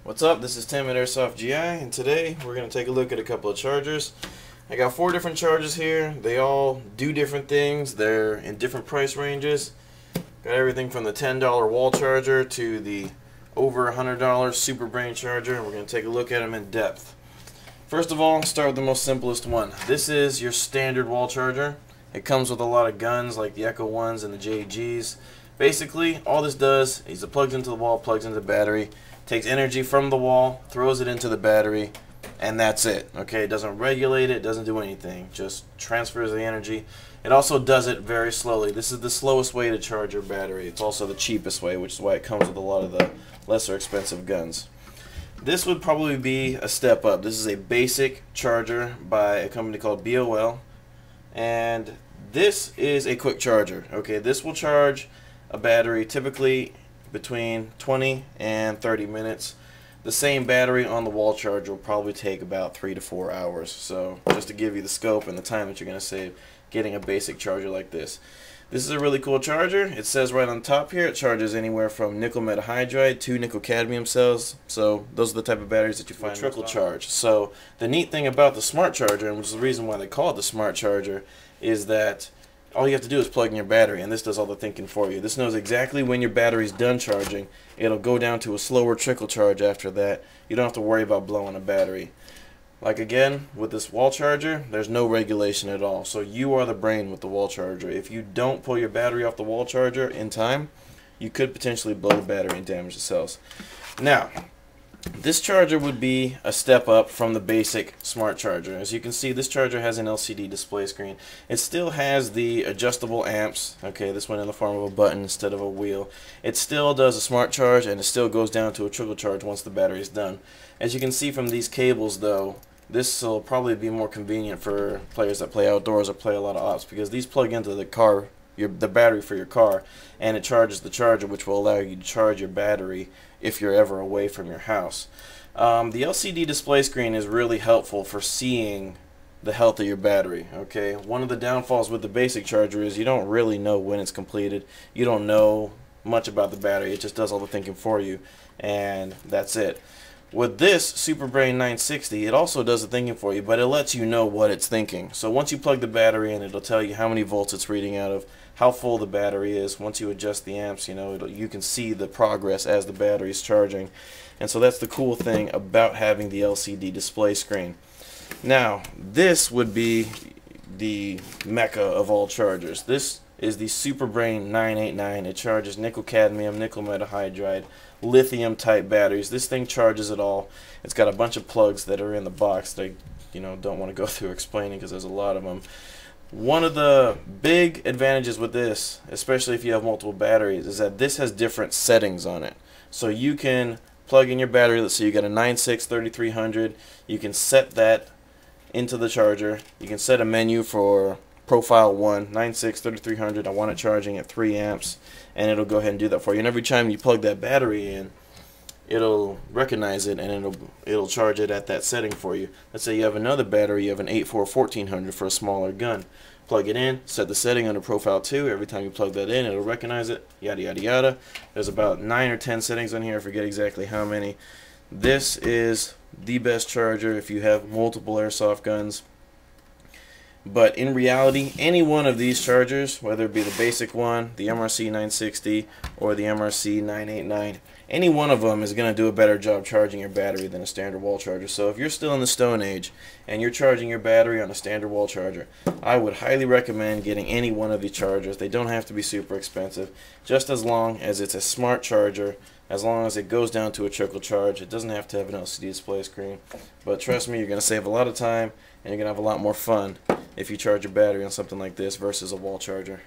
What's up? This is Tim at Airsoft GI, and today we're going to take a look at a couple of chargers. I got 4 different chargers here. They all do different things. They're in different price ranges. Got everything from the $10 wall charger to the over $100 Super Brain charger. We're going to take a look at them in depth. First of all, start with the most simplest one. This is your standard wall charger. It comes with a lot of guns like the Echo 1s and the JGs. Basically, all this does is it plugs into the wall, plugs into the battery, takes energy from the wall, throws it into the battery, and that's it. Okay, it doesn't regulate it, doesn't do anything, just transfers the energy. It also does it very slowly. This is the slowest way to charge your battery. It's also the cheapest way, which is why it comes with a lot of the lesser expensive guns. This would probably be a step up. This is a basic charger by a company called BOL, and this is a quick charger. Okay, this will charge a battery typically between 20 and 30 minutes. The same battery on the wall charger will probably take about 3 to 4 hours. So just to give you the scope and the time that you're going to save getting a basic charger like this. This is a really cool charger. It says right on top here it charges anywhere from nickel metahydride to nickel cadmium cells. So those are the type of batteries that you find trickle charge. So the neat thing about the smart charger, and which is the reason why they call it the smart charger, is that all you have to do is plug in your battery, and this does all the thinking for you. This knows exactly when your battery's done charging. It'll go down to a slower trickle charge after that. You don't have to worry about blowing a battery. Like again, with this wall charger, there's no regulation at all. So you are the brain with the wall charger. If you don't pull your battery off the wall charger in time, you could potentially blow the battery and damage the cells. Now, this charger would be a step up from the basic smart charger. As you can see, this charger has an LCD display screen. It still has the adjustable amps. Okay, this one in the form of a button instead of a wheel. It still does a smart charge, and it still goes down to a trickle charge once the battery is done. As you can see from these cables, though, this will probably be more convenient for players that play outdoors or play a lot of ops, because these plug into the car, the battery for your car, and it charges the charger, which will allow you to charge your battery if you're ever away from your house. The LCD display screen is really helpful for seeing the health of your battery. Okay, one of the downfalls with the basic charger is you don't really know when it's completed. You don't know much about the battery. It just does all the thinking for you, and that's it. With this Super Brain 960, it also does the thinking for you, but it lets you know what it's thinking. So once you plug the battery in, it'll tell you how many volts it's reading out of, how full the battery is. Once you adjust the amps, you can see the progress as the battery is charging. And so that's the cool thing about having the LCD display screen. Now, this would be the mecca of all chargers. This is the Super Brain 989. It charges nickel cadmium, nickel metahydride, lithium type batteries. This thing charges it all. It's got a bunch of plugs that are in the box that I don't want to go through explaining because there's a lot of them. One of the big advantages with this, especially if you have multiple batteries, is that this has different settings on it. So you can plug in your battery. Let's say you got a 96-3300. You can set that into the charger. You can set a menu for profile 1, 96-3300. I want it charging at 3 amps, and it'll go ahead and do that for you. And every time you plug that battery in, it'll recognize it, and it'll charge it at that setting for you. Let's say you have another battery, you have an 84-1400 for a smaller gun. Plug it in, set the setting under profile 2. Every time you plug that in, it'll recognize it, yada yada yada. There's about 9 or 10 settings on here, I forget exactly how many. This is the best charger if you have multiple airsoft guns. But in reality, any one of these chargers, whether it be the basic one, the MRC 960, or the MRC 989, any one of them is going to do a better job charging your battery than a standard wall charger. So if you're still in the Stone Age and you're charging your battery on a standard wall charger, I would highly recommend getting any one of these chargers. They don't have to be super expensive, just as long as it's a smart charger, as long as it goes down to a trickle charge. It doesn't have to have an LCD display screen. But trust me, you're going to save a lot of time, and you're going to have a lot more fun if you charge your battery on something like this versus a wall charger.